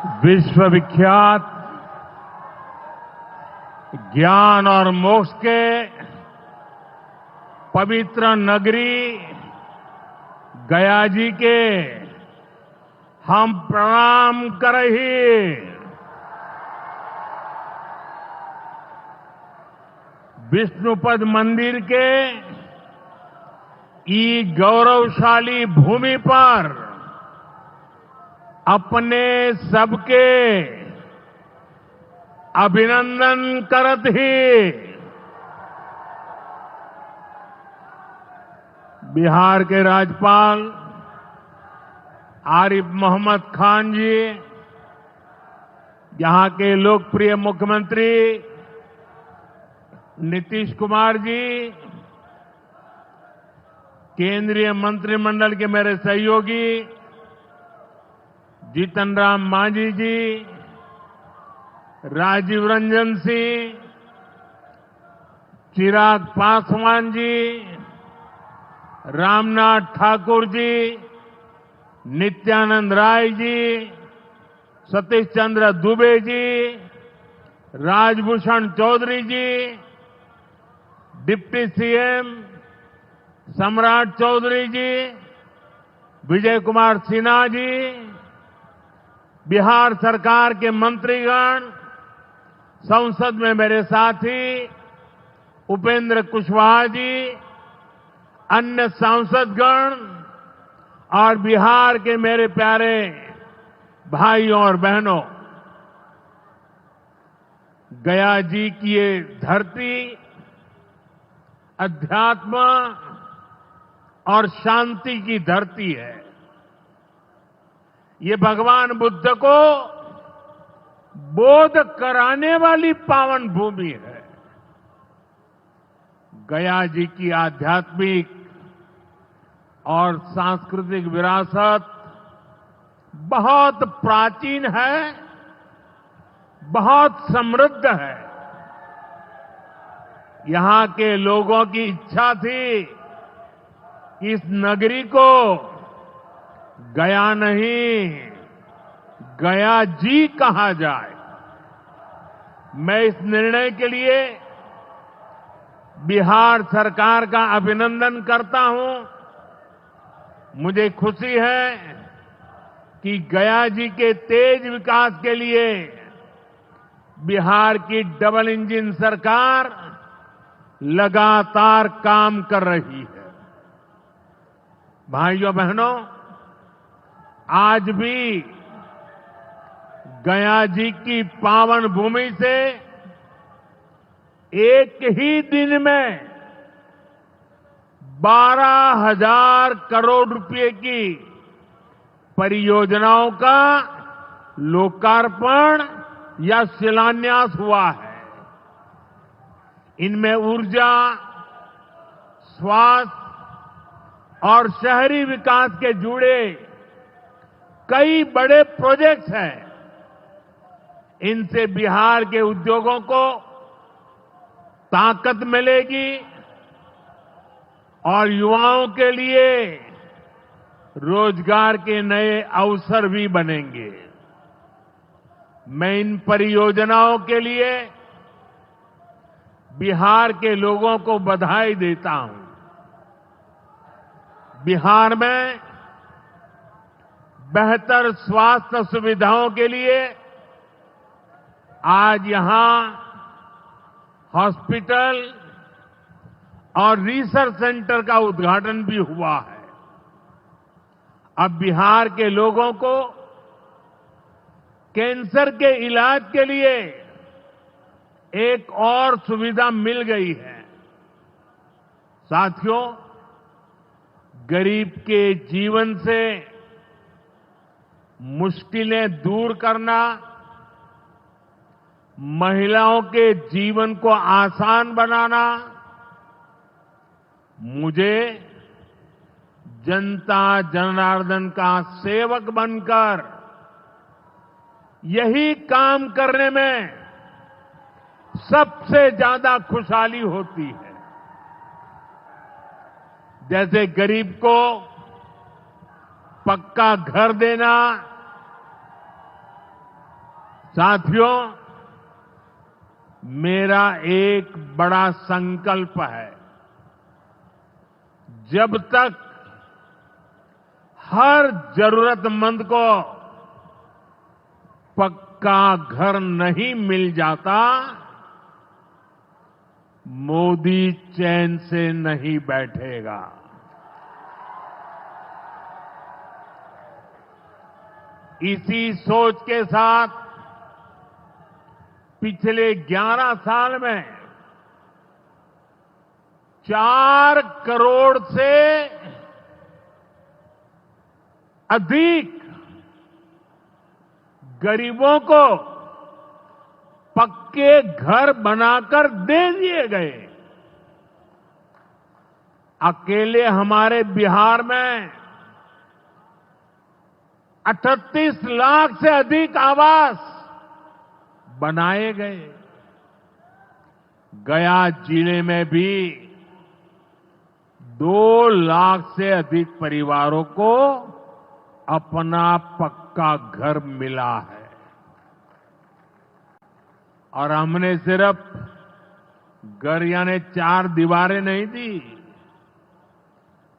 विश्वविख्यात ज्ञान और मोक्ष के पवित्र नगरी गया जी के हम प्रणाम करहि। विष्णुपद मंदिर के ई गौरवशाली भूमि पर अपने सबके अभिनंदन करत ही बिहार के राज्यपाल आरिफ मोहम्मद खान जी, यहां के लोकप्रिय मुख्यमंत्री नीतीश कुमार जी, केंद्रीय मंत्रिमंडल के मेरे सहयोगी जीतन राम मांझी जी, राजीव रंजन सिंह, चिराग पासवान जी, रामनाथ ठाकुर जी, नित्यानंद राय जी, सतीश चंद्र दुबे जी, राजभूषण चौधरी जी, डिप्टी सीएम सम्राट चौधरी जी, विजय कुमार सिन्हा जी, बिहार सरकार के मंत्रीगण, संसद में मेरे साथी उपेंद्र कुशवाहा जी, अन्य सांसदगण और बिहार के मेरे प्यारे भाइयों और बहनों, गया जी की ये धरती अध्यात्म और शांति की धरती है। ये भगवान बुद्ध को बोध कराने वाली पावन भूमि है। गया जी की आध्यात्मिक और सांस्कृतिक विरासत बहुत प्राचीन है, बहुत समृद्ध है। यहां के लोगों की इच्छा थी कि इस नगरी को गया नहीं, गया जी कहा जाए। मैं इस निर्णय के लिए बिहार सरकार का अभिनंदन करता हूं। मुझे खुशी है कि गया जी के तेज विकास के लिए बिहार की डबल इंजन सरकार लगातार काम कर रही है। भाइयों बहनों, आज भी गया जी की पावन भूमि से एक ही दिन में 12,000 करोड़ रुपए की परियोजनाओं का लोकार्पण या शिलान्यास हुआ है। इनमें ऊर्जा, स्वास्थ्य और शहरी विकास के जुड़े कई बड़े प्रोजेक्ट्स हैं। इनसे बिहार के उद्योगों को ताकत मिलेगी और युवाओं के लिए रोजगार के नए अवसर भी बनेंगे। मैं इन परियोजनाओं के लिए बिहार के लोगों को बधाई देता हूं। बिहार में बेहतर स्वास्थ्य सुविधाओं के लिए आज यहां हॉस्पिटल और रिसर्च सेंटर का उद्घाटन भी हुआ है। अब बिहार के लोगों को कैंसर के इलाज के लिए एक और सुविधा मिल गई है। साथियों, गरीब के जीवन से मुश्किलें दूर करना, महिलाओं के जीवन को आसान बनाना मुझे जनता जनार्दन का सेवक बनकर यही काम करने में सबसे ज्यादा खुशहाली होती है। जैसे गरीब को पक्का घर देना, साथियों, मेरा एक बड़ा संकल्प है। जब तक हर जरूरतमंद को पक्का घर नहीं मिल जाता, मोदी चैन से नहीं बैठेगा। इसी सोच के साथ पिछले 11 साल में 4 करोड़ से अधिक गरीबों को पक्के घर बनाकर दे दिए गए। अकेले हमारे बिहार में 38 लाख से अधिक आवास बनाए गए। गया जिले में भी 2 लाख से अधिक परिवारों को अपना पक्का घर मिला है। और हमने सिर्फ घर यानी 4 दीवारें नहीं दी,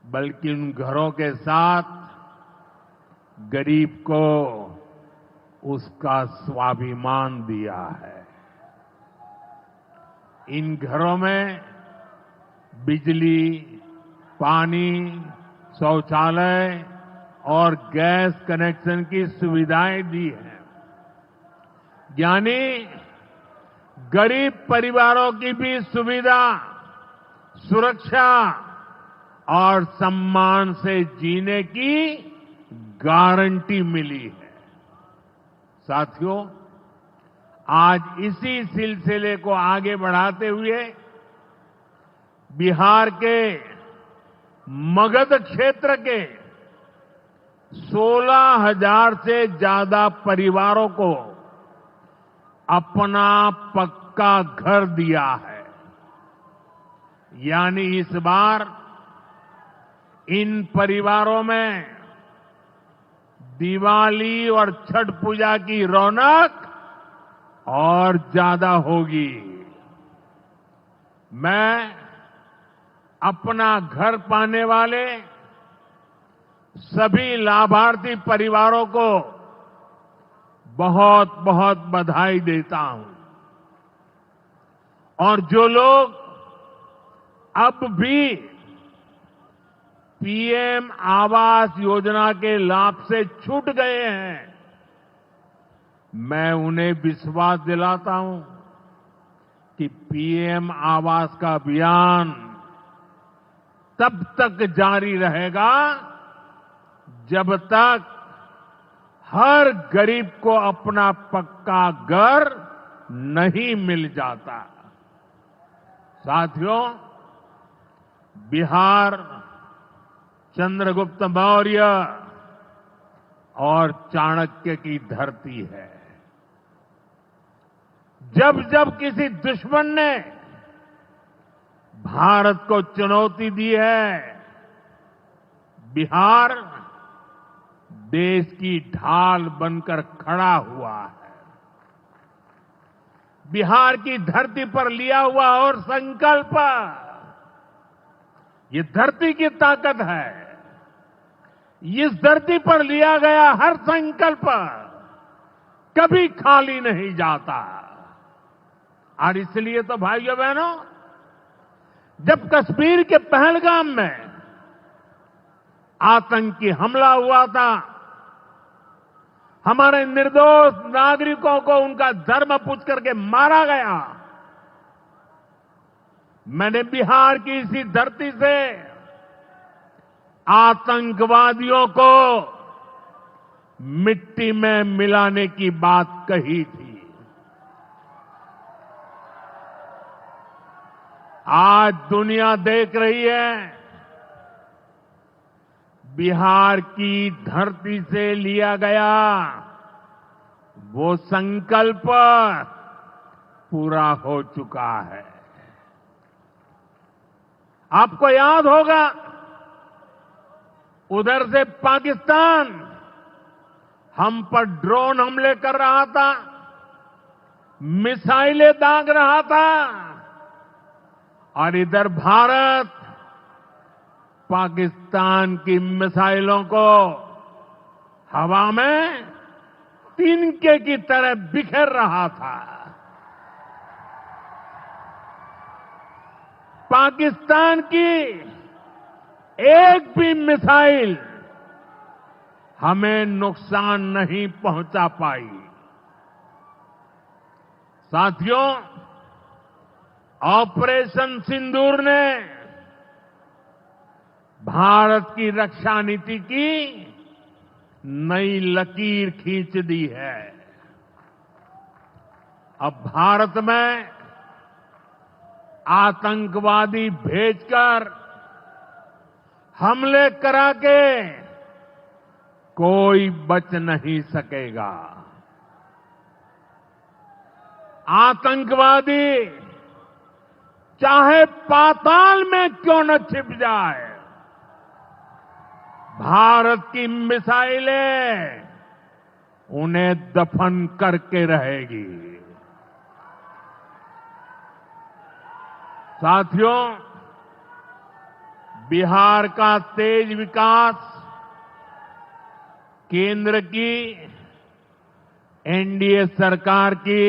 बल्कि उन घरों के साथ गरीब को उसका स्वाभिमान दिया है। इन घरों में बिजली, पानी, शौचालय और गैस कनेक्शन की सुविधाएं दी हैं। यानी गरीब परिवारों की भी सुविधा, सुरक्षा और सम्मान से जीने की गारंटी मिली है। साथियों, आज इसी सिलसिले को आगे बढ़ाते हुए बिहार के मगध क्षेत्र के 16,000 से ज्यादा परिवारों को अपना पक्का घर दिया है। यानी इस बार इन परिवारों में दिवाली और छठ पूजा की रौनक और ज्यादा होगी। मैं अपना घर पाने वाले सभी लाभार्थी परिवारों को बहुत बहुत बधाई देता हूं। और जो लोग अब भी पीएम आवास योजना के लाभ से छूट गए हैं, मैं उन्हें विश्वास दिलाता हूं कि पीएम आवास का अभियान तब तक जारी रहेगा जब तक हर गरीब को अपना पक्का घर नहीं मिल जाता। साथियों, बिहार चंद्रगुप्त मौर्य और चाणक्य की धरती है। जब जब किसी दुश्मन ने भारत को चुनौती दी है, बिहार देश की ढाल बनकर खड़ा हुआ है। बिहार की धरती पर लिया हुआ और संकल्प, ये धरती की ताकत है। इस धरती पर लिया गया हर संकल्प कभी खाली नहीं जाता। और इसलिए तो भाइयों बहनों, जब कश्मीर के पहलगाम में आतंकी हमला हुआ था, हमारे निर्दोष नागरिकों को उनका धर्म पूछ करके मारा गया, मैंने बिहार की इसी धरती से आतंकवादियों को मिट्टी में मिलाने की बात कही थी। आज दुनिया देख रही है, बिहार की धरती से लिया गया वो संकल्प पूरा हो चुका है। आपको याद होगा, उधर से पाकिस्तान हम पर ड्रोन हमले कर रहा था, मिसाइलें दाग रहा था और इधर भारत पाकिस्तान की मिसाइलों को हवा में तिनके की तरह बिखेर रहा था। पाकिस्तान की एक भी मिसाइल हमें नुकसान नहीं पहुंचा पाई। साथियों, ऑपरेशन सिंदूर ने भारत की रक्षा नीति की नई लकीर खींच दी है। अब भारत में आतंकवादी भेजकर हमले करा के कोई बच नहीं सकेगा। आतंकवादी चाहे पाताल में क्यों न छिप जाए, भारत की मिसाइलें उन्हें दफन करके रहेगी। साथियों, बिहार का तेज विकास केंद्र की एनडीए सरकार की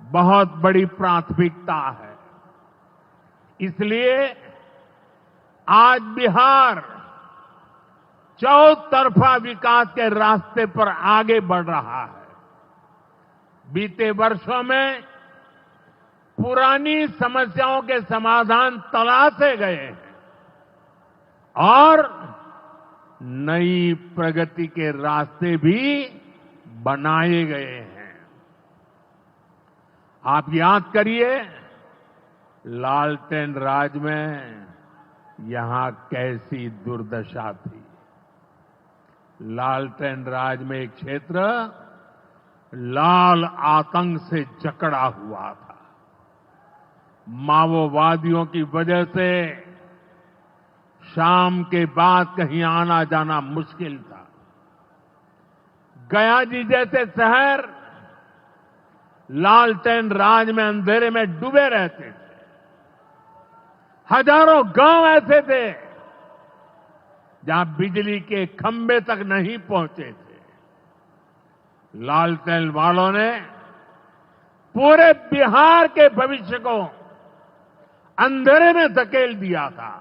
बहुत बड़ी प्राथमिकता है। इसलिए आज बिहार चौतरफा विकास के रास्ते पर आगे बढ़ रहा है। बीते वर्षों में पुरानी समस्याओं के समाधान तलाशे गए हैं और नई प्रगति के रास्ते भी बनाए गए हैं। आप याद करिए, लालटेन राज में यहां कैसी दुर्दशा थी। लालटेन राज में एक क्षेत्र लाल आतंक से जकड़ा हुआ था। माओवादियों की वजह से शाम के बाद कहीं आना जाना मुश्किल था। गया जी जैसे शहर लालटेन राज में अंधेरे में डूबे रहते थे। हजारों गांव ऐसे थे जहां बिजली के खंभे तक नहीं पहुंचे थे। लालटेन वालों ने पूरे बिहार के भविष्य को अंधेरे में धकेल दिया था।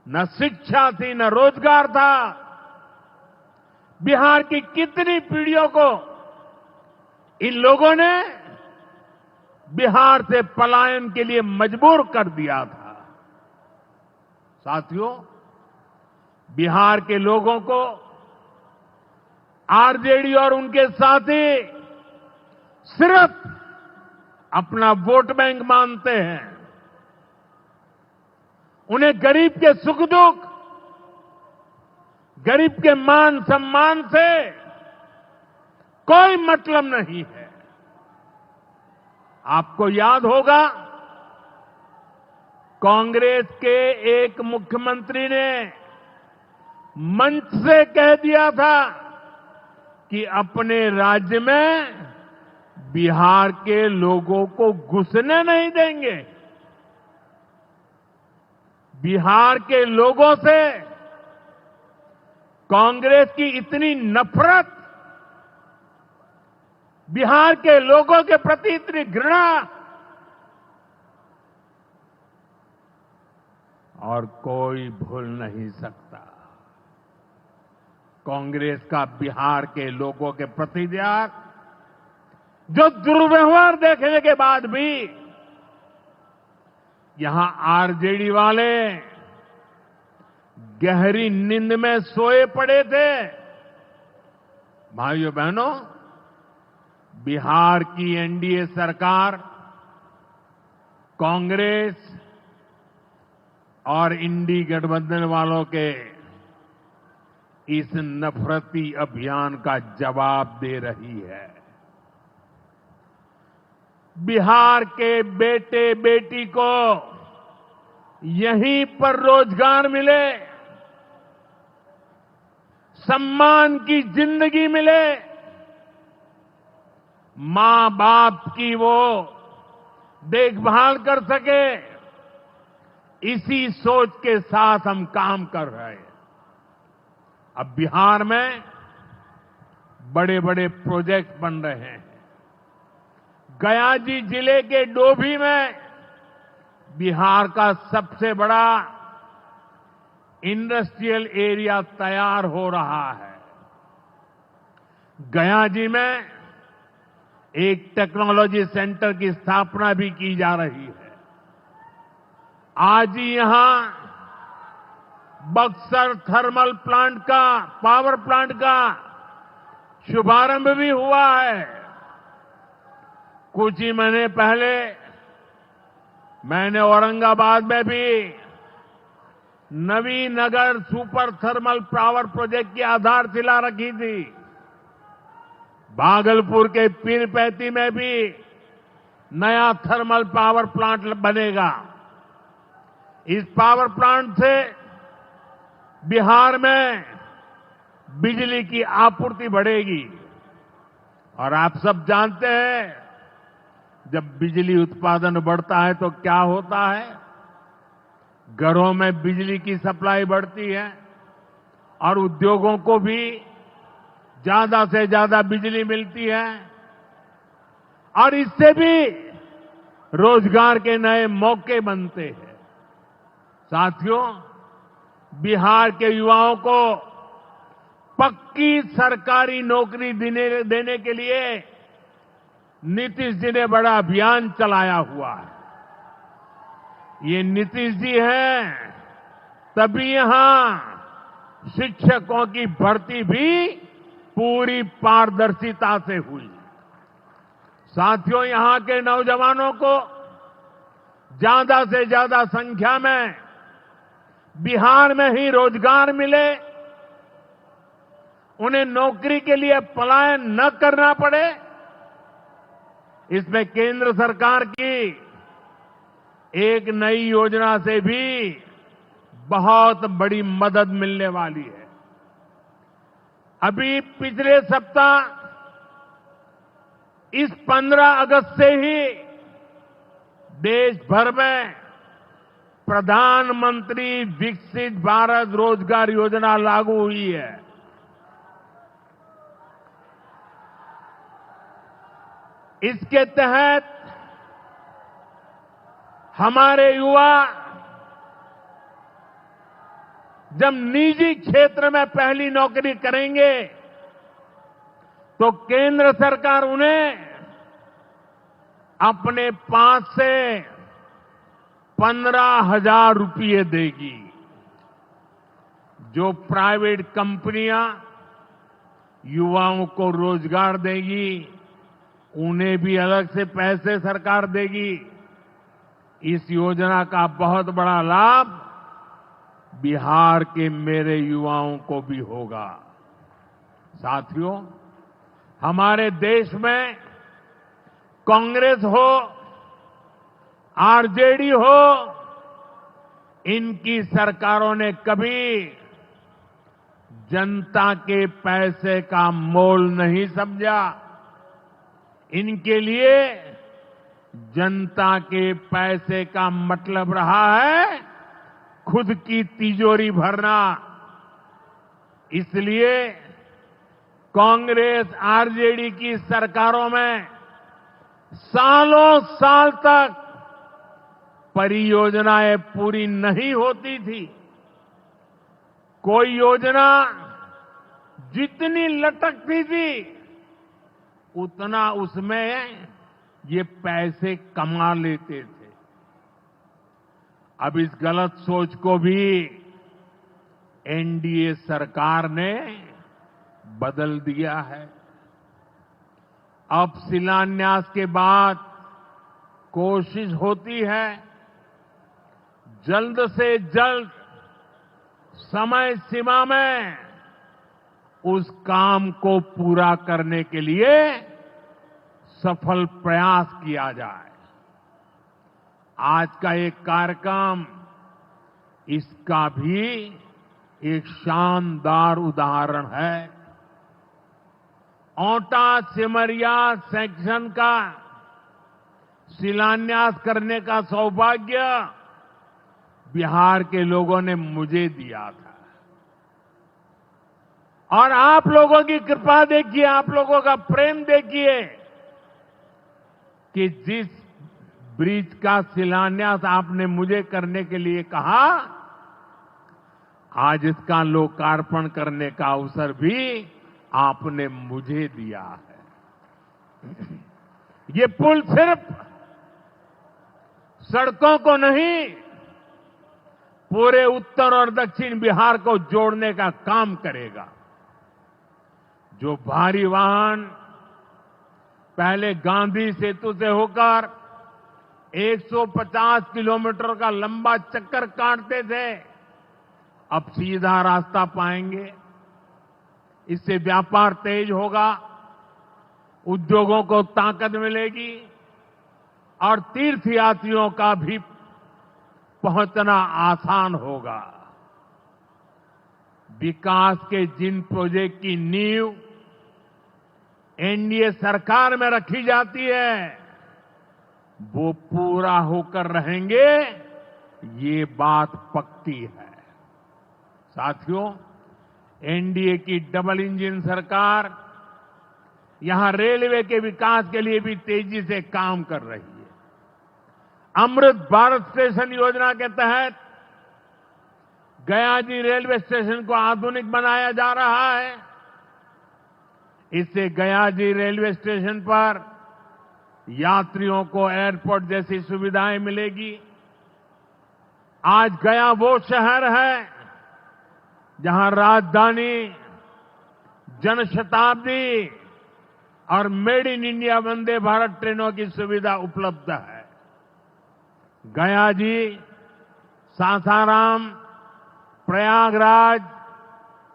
न शिक्षा थी, न रोजगार था। बिहार की कितनी पीढ़ियों को इन लोगों ने बिहार से पलायन के लिए मजबूर कर दिया था। साथियों, बिहार के लोगों को आरजेडी और उनके साथी सिर्फ अपना वोट बैंक मानते हैं। उन्हें गरीब के सुख दुख, गरीब के मान सम्मान से कोई मतलब नहीं है। आपको याद होगा, कांग्रेस के एक मुख्यमंत्री ने मंच से कह दिया था कि अपने राज्य में बिहार के लोगों को घुसने नहीं देंगे। बिहार के लोगों से कांग्रेस की इतनी नफरत, बिहार के लोगों के प्रति इतनी घृणा, और कोई भूल नहीं सकता। कांग्रेस का बिहार के लोगों के प्रति त्याग, जो दुर्व्यवहार देखने के बाद भी यहां आरजेडी वाले गहरी नींद में सोए पड़े थे। भाइयों बहनों, बिहार की एनडीए सरकार कांग्रेस और इंडी गठबंधन वालों के इस नफरती अभियान का जवाब दे रही है। बिहार के बेटे बेटी को यहीं पर रोजगार मिले, सम्मान की जिंदगी मिले, मां बाप की वो देखभाल कर सके, इसी सोच के साथ हम काम कर रहे हैं। अब बिहार में बड़े बड़े प्रोजेक्ट बन रहे हैं। गया जी जिले के डोभी में बिहार का सबसे बड़ा इंडस्ट्रियल एरिया तैयार हो रहा है। गया जी में एक टेक्नोलॉजी सेंटर की स्थापना भी की जा रही है। आज ही यहां बक्सर थर्मल प्लांट का, पावर प्लांट का शुभारंभ भी हुआ है। कुछ ही महीने पहले मैंने औरंगाबाद में भी Navinagar super thermal power project की आधारशिला रखी थी। भागलपुर के पीरपैंती में भी नया थर्मल पावर प्लांट बनेगा। इस पावर प्लांट से बिहार में बिजली की आपूर्ति बढ़ेगी। और आप सब जानते हैं, जब बिजली उत्पादन बढ़ता है तो क्या होता है? घरों में बिजली की सप्लाई बढ़ती है और उद्योगों को भी ज्यादा से ज्यादा बिजली मिलती है और इससे भी रोजगार के नए मौके बनते हैं। साथियों, बिहार के युवाओं को पक्की सरकारी नौकरी देने के लिए नीतीश जी ने बड़ा अभियान चलाया हुआ है। ये नीतीश जी हैं, तभी यहां शिक्षकों की भर्ती भी पूरी पारदर्शिता से हुई। साथियों, यहां के नौजवानों को ज्यादा से ज्यादा संख्या में बिहार में ही रोजगार मिले, उन्हें नौकरी के लिए पलायन न करना पड़े, इसमें केंद्र सरकार की एक नई योजना से भी बहुत बड़ी मदद मिलने वाली है। अभी पिछले सप्ताह इस 15 अगस्त से ही देश भर में प्रधानमंत्री विकसित भारत रोजगार योजना लागू हुई है। इसके तहत हमारे युवा जब निजी क्षेत्र में पहली नौकरी करेंगे तो केंद्र सरकार उन्हें अपने पास से 15,000 रुपये देगी। जो प्राइवेट कंपनियां युवाओं को रोजगार देगी, उन्हें भी अलग से पैसे सरकार देगी। इस योजना का बहुत बड़ा लाभ बिहार के मेरे युवाओं को भी होगा। साथियों, हमारे देश में कांग्रेस हो, आरजेडी हो, इनकी सरकारों ने कभी जनता के पैसे का मोल नहीं समझा। इनके लिए जनता के पैसे का मतलब रहा है खुद की तिजोरी भरना। इसलिए कांग्रेस आरजेडी की सरकारों में सालों साल तक परियोजनाएं पूरी नहीं होती थी। कोई योजना जितनी लटकती थी उतना उसमें ये पैसे कमा लेते थे। अब इस गलत सोच को भी एनडीए सरकार ने बदल दिया है। अब शिलान्यास के बाद कोशिश होती है जल्द से जल्द समय सीमा में उस काम को पूरा करने के लिए सफल प्रयास किया जाए। आज का एक कार्यक्रम इसका भी एक शानदार उदाहरण है। औटा सिमरिया सेक्शन का शिलान्यास करने का सौभाग्य बिहार के लोगों ने मुझे दिया था। और आप लोगों की कृपा देखिए, आप लोगों का प्रेम देखिए कि जिस ब्रिज का शिलान्यास आपने मुझे करने के लिए कहा, आज इसका लोकार्पण करने का अवसर भी आपने मुझे दिया है। ये पुल सिर्फ सड़कों को नहीं, पूरे उत्तर और दक्षिण बिहार को जोड़ने का काम करेगा। जो भारी वाहन पहले गांधी सेतु से होकर 150 किलोमीटर का लंबा चक्कर काटते थे, अब सीधा रास्ता पाएंगे। इससे व्यापार तेज होगा, उद्योगों को ताकत मिलेगी और तीर्थयात्रियों का भी पहुंचना आसान होगा। विकास के जिन प्रोजेक्ट की नींव एनडीए सरकार में रखी जाती है, वो पूरा होकर रहेंगे, ये बात पक्की है। साथियों, एनडीए की डबल इंजन सरकार यहां रेलवे के विकास के लिए भी तेजी से काम कर रही है। अमृत भारत स्टेशन योजना के तहत गयाजी रेलवे स्टेशन को आधुनिक बनाया जा रहा है। इससे गयाजी रेलवे स्टेशन पर यात्रियों को एयरपोर्ट जैसी सुविधाएं मिलेगी। आज गया वो शहर है जहां राजधानी, जनशताब्दी और made in India Vande Bharat ट्रेनों की सुविधा उपलब्ध है। गया जी सासाराम, प्रयागराज,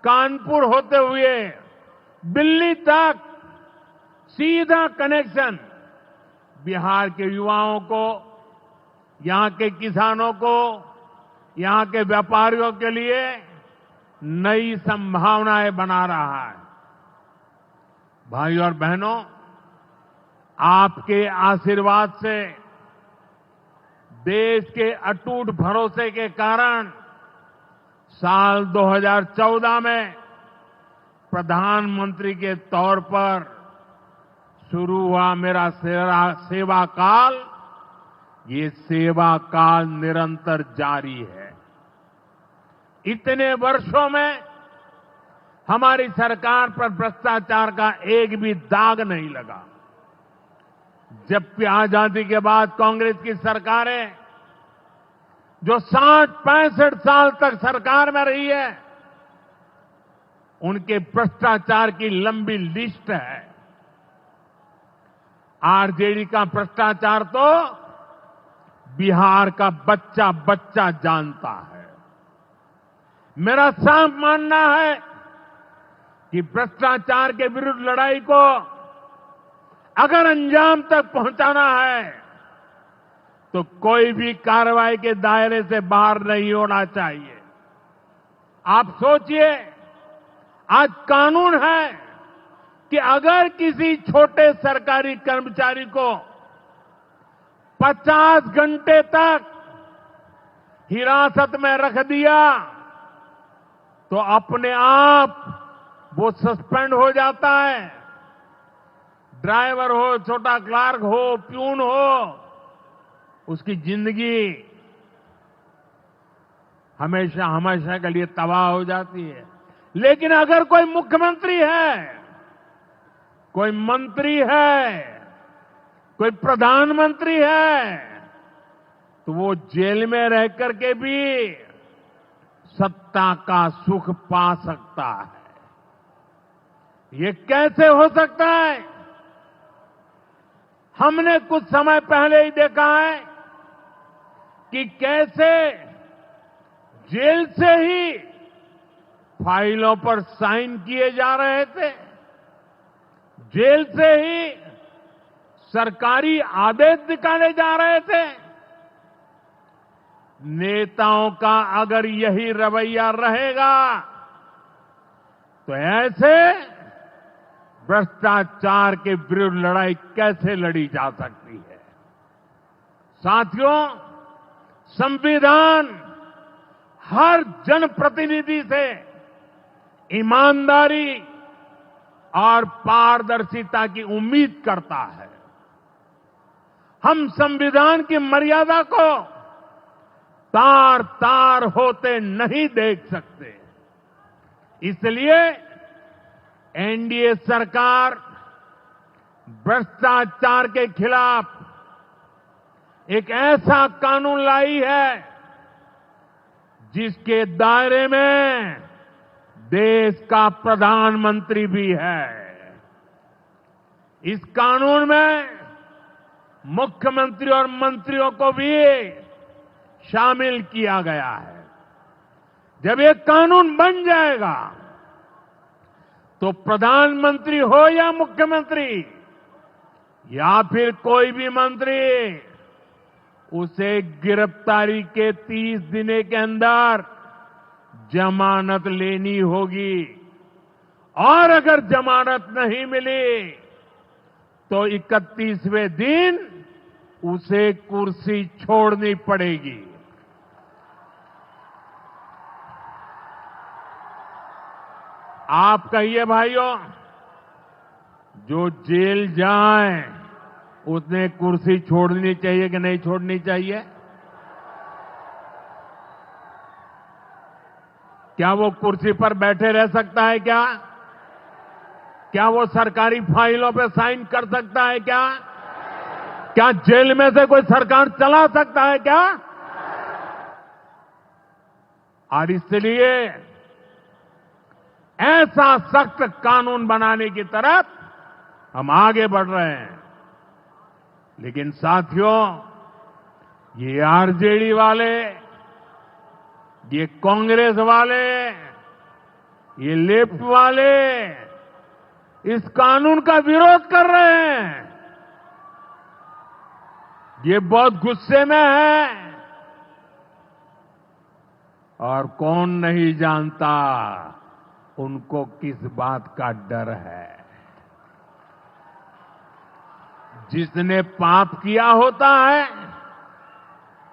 कानपुर होते हुए दिल्ली तक सीधा कनेक्शन बिहार के युवाओं को, यहां के किसानों को, यहां के व्यापारियों के लिए नई संभावनाएं बना रहा है। भाई और बहनों, आपके आशीर्वाद से, देश के अटूट भरोसे के कारण साल 2014 में प्रधानमंत्री के तौर पर शुरू हुआ मेरा सेवा काल, ये सेवा काल निरंतर जारी है। इतने वर्षों में हमारी सरकार पर भ्रष्टाचार का एक भी दाग नहीं लगा। जबकि आजादी के बाद कांग्रेस की सरकारें जो 60-65 साल तक सरकार में रही है, उनके भ्रष्टाचार की लंबी लिस्ट है। आरजेडी का भ्रष्टाचार तो बिहार का बच्चा बच्चा जानता है। मेरा साफ मानना है कि भ्रष्टाचार के विरुद्ध लड़ाई को अगर अंजाम तक पहुंचाना है तो कोई भी कार्रवाई के दायरे से बाहर नहीं होना चाहिए। आप सोचिए, आज कानून है कि अगर किसी छोटे सरकारी कर्मचारी को 50 घंटे तक हिरासत में रख दिया तो अपने आप वो सस्पेंड हो जाता है। ड्राइवर हो, छोटा क्लार्क हो, प्यून हो, उसकी जिंदगी हमेशा हमेशा के लिए तबाह हो जाती है। लेकिन अगर कोई मुख्यमंत्री है, कोई मंत्री है, कोई प्रधानमंत्री है, तो वो जेल में रह करके भी सत्ता का सुख पा सकता है। ये कैसे हो सकता है? हमने कुछ समय पहले ही देखा है कि कैसे जेल से ही फाइलों पर साइन किए जा रहे थे, जेल से ही सरकारी आदेश निकाले जा रहे थे। नेताओं का अगर यही रवैया रहेगा तो ऐसे भ्रष्टाचार के विरुद्ध लड़ाई कैसे लड़ी जा सकती है। साथियों, संविधान हर जनप्रतिनिधि से ईमानदारी और पारदर्शिता की उम्मीद करता है। हम संविधान की मर्यादा को तार तार होते नहीं देख सकते। इसलिए एनडीए सरकार भ्रष्टाचार के खिलाफ एक ऐसा कानून लाई है जिसके दायरे में देश का प्रधानमंत्री भी है। इस कानून में मुख्यमंत्री और मंत्रियों को भी शामिल किया गया है। जब ये कानून बन जाएगा तो प्रधानमंत्री हो या मुख्यमंत्री या फिर कोई भी मंत्री, उसे गिरफ्तारी के 30 दिन के अंदर जमानत लेनी होगी और अगर जमानत नहीं मिली तो 31वें दिन उसे कुर्सी छोड़नी पड़ेगी। आप कहिए भाइयों, जो जेल जाए उसने कुर्सी छोड़नी चाहिए कि नहीं छोड़नी चाहिए? क्या वो कुर्सी पर बैठे रह सकता है क्या? क्या वो सरकारी फाइलों पे साइन कर सकता है क्या? क्या जेल में से कोई सरकार चला सकता है क्या? और इसलिए ऐसा सख्त कानून बनाने की तरफ हम आगे बढ़ रहे हैं। लेकिन साथियों, ये आरजेडी वाले, ये कांग्रेस वाले, ये लेफ्ट वाले इस कानून का विरोध कर रहे हैं। ये बहुत गुस्से में है और कौन नहीं जानता उनको किस बात का डर है। जिसने पाप किया होता है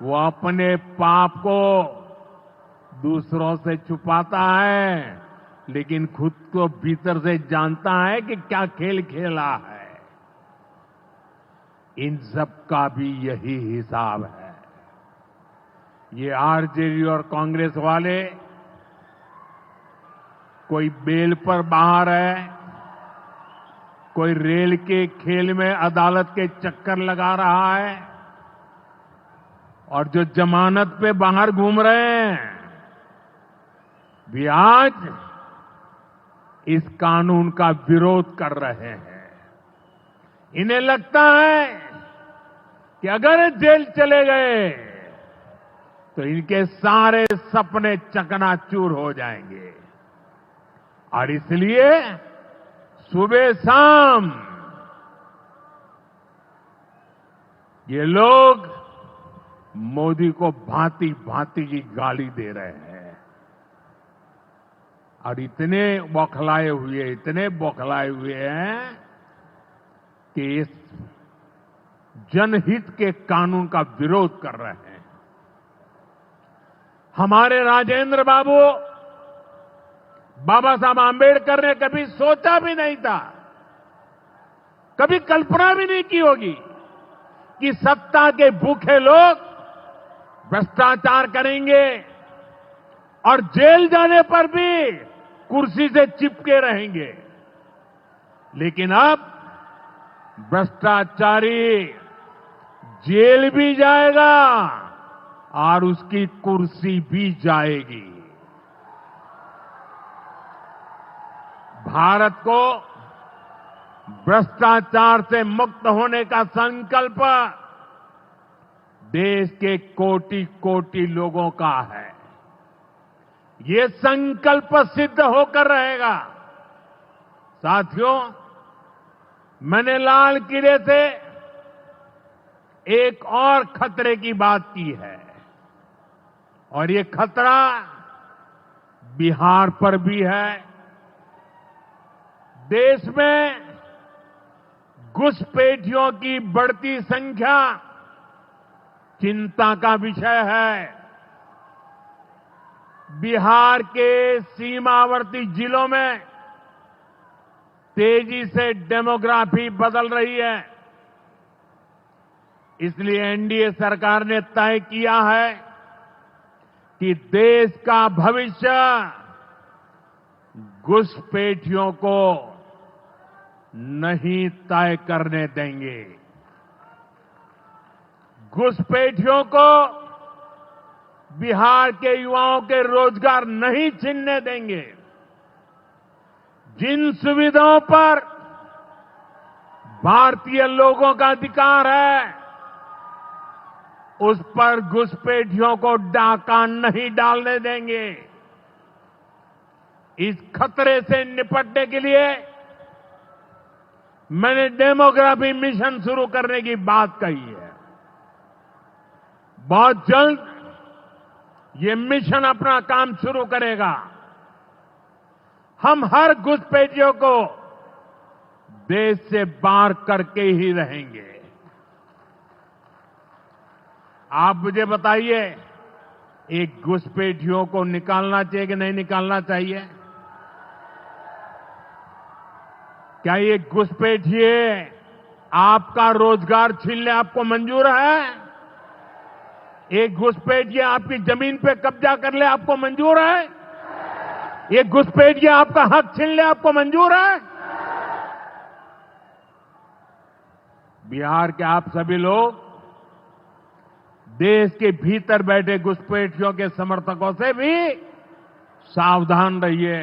वो अपने पाप को दूसरों से छुपाता है, लेकिन खुद को भीतर से जानता है कि क्या खेल खेला है। इन सब का भी यही हिसाब है। ये आरजेडी और कांग्रेस वाले कोई बेल पर बाहर है, कोई रेल के खेल में अदालत के चक्कर लगा रहा है, और जो जमानत पे बाहर घूम रहे हैं भी आज इस कानून का विरोध कर रहे हैं। इन्हें लगता है कि अगर जेल चले गए तो इनके सारे सपने चकनाचूर हो जाएंगे, और इसलिए सुबह शाम ये लोग मोदी को भांति भांति की गाली दे रहे हैं और इतने बौखलाए हुए हैं कि इस जनहित के कानून का विरोध कर रहे हैं। हमारे राजेंद्र बाबू, बाबा साहब आंबेडकर ने कभी सोचा भी नहीं था, कभी कल्पना भी नहीं की होगी कि सत्ता के भूखे लोग भ्रष्टाचार करेंगे और जेल जाने पर भी कुर्सी से चिपके रहेंगे। लेकिन अब भ्रष्टाचारी जेल भी जाएगा और उसकी कुर्सी भी जाएगी। भारत को भ्रष्टाचार से मुक्त होने का संकल्प देश के कोटि कोटि लोगों का है। ये संकल्प सिद्ध होकर रहेगा। साथियों, मैंने लाल किले से एक और खतरे की बात की है, और ये खतरा बिहार पर भी है, देश में घुसपैठियों की बढ़ती संख्या चिंता का विषय है। बिहार के सीमावर्ती जिलों में तेजी से डेमोग्राफी बदल रही है। इसलिए एनडीए सरकार ने तय किया है कि देश का भविष्य घुसपैठियों को नहीं तय करने देंगे। घुसपैठियों को बिहार के युवाओं के रोजगार नहीं छीनने देंगे। जिन सुविधाओं पर भारतीय लोगों का अधिकार है, उस पर घुसपैठियों को डाका नहीं डालने देंगे। इस खतरे से निपटने के लिए मैंने डेमोग्राफी मिशन शुरू करने की बात कही है। बहुत जल्द ये मिशन अपना काम शुरू करेगा। हम हर घुसपैठियों को देश से बाहर करके ही रहेंगे। आप मुझे बताइए, एक घुसपैठियों को निकालना चाहिए कि नहीं निकालना चाहिए? क्या ये घुसपैठिए आपका रोजगार छीनने आपको मंजूर है? एक घुसपैठिए आपकी जमीन पे कब्जा कर ले आपको मंजूर है? एक घुसपैठिए आपका हक छीन ले आपको मंजूर है? बिहार के आप सभी लोग देश के भीतर बैठे घुसपैठियों के समर्थकों से भी सावधान रहिए।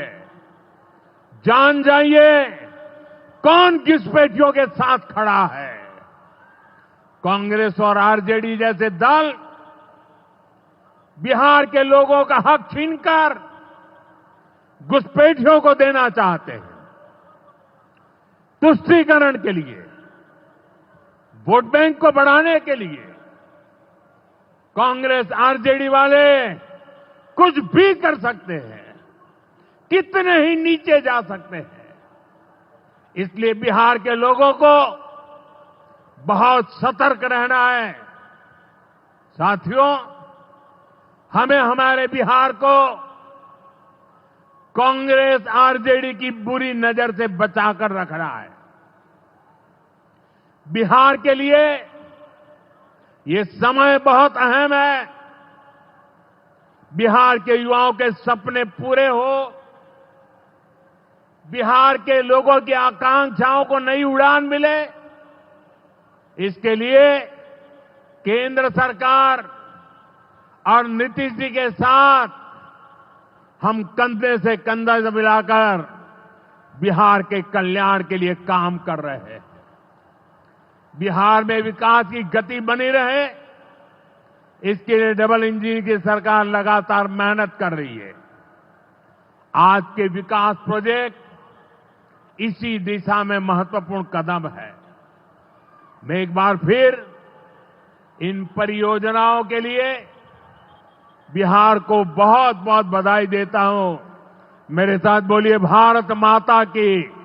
जान जाइए कौन घुसपैठियों के साथ खड़ा है। कांग्रेस और आरजेडी जैसे दल बिहार के लोगों का हक छीनकर घुसपैठियों को देना चाहते हैं। तुष्टीकरण के लिए, वोट बैंक को बढ़ाने के लिए कांग्रेस आरजेडी वाले कुछ भी कर सकते हैं, कितने ही नीचे जा सकते हैं। इसलिए बिहार के लोगों को बहुत सतर्क रहना है। साथियों, हमें हमारे बिहार को कांग्रेस आरजेडी की बुरी नजर से बचाकर रखना है। बिहार के लिए ये समय बहुत अहम है। बिहार के युवाओं के सपने पूरे हो, बिहार के लोगों की आकांक्षाओं को नई उड़ान मिले, इसके लिए केंद्र सरकार और नीतीश जी के साथ हम कंधे से कंधा मिलाकर बिहार के कल्याण के लिए काम कर रहे हैं। बिहार में विकास की गति बनी रहे, इसके लिए डबल इंजन की सरकार लगातार मेहनत कर रही है। आज के विकास प्रोजेक्ट इसी दिशा में महत्वपूर्ण कदम है। मैं एक बार फिर इन परियोजनाओं के लिए बिहार को बहुत बहुत बधाई देता हूं। मेरे साथ बोलिए, भारत माता की।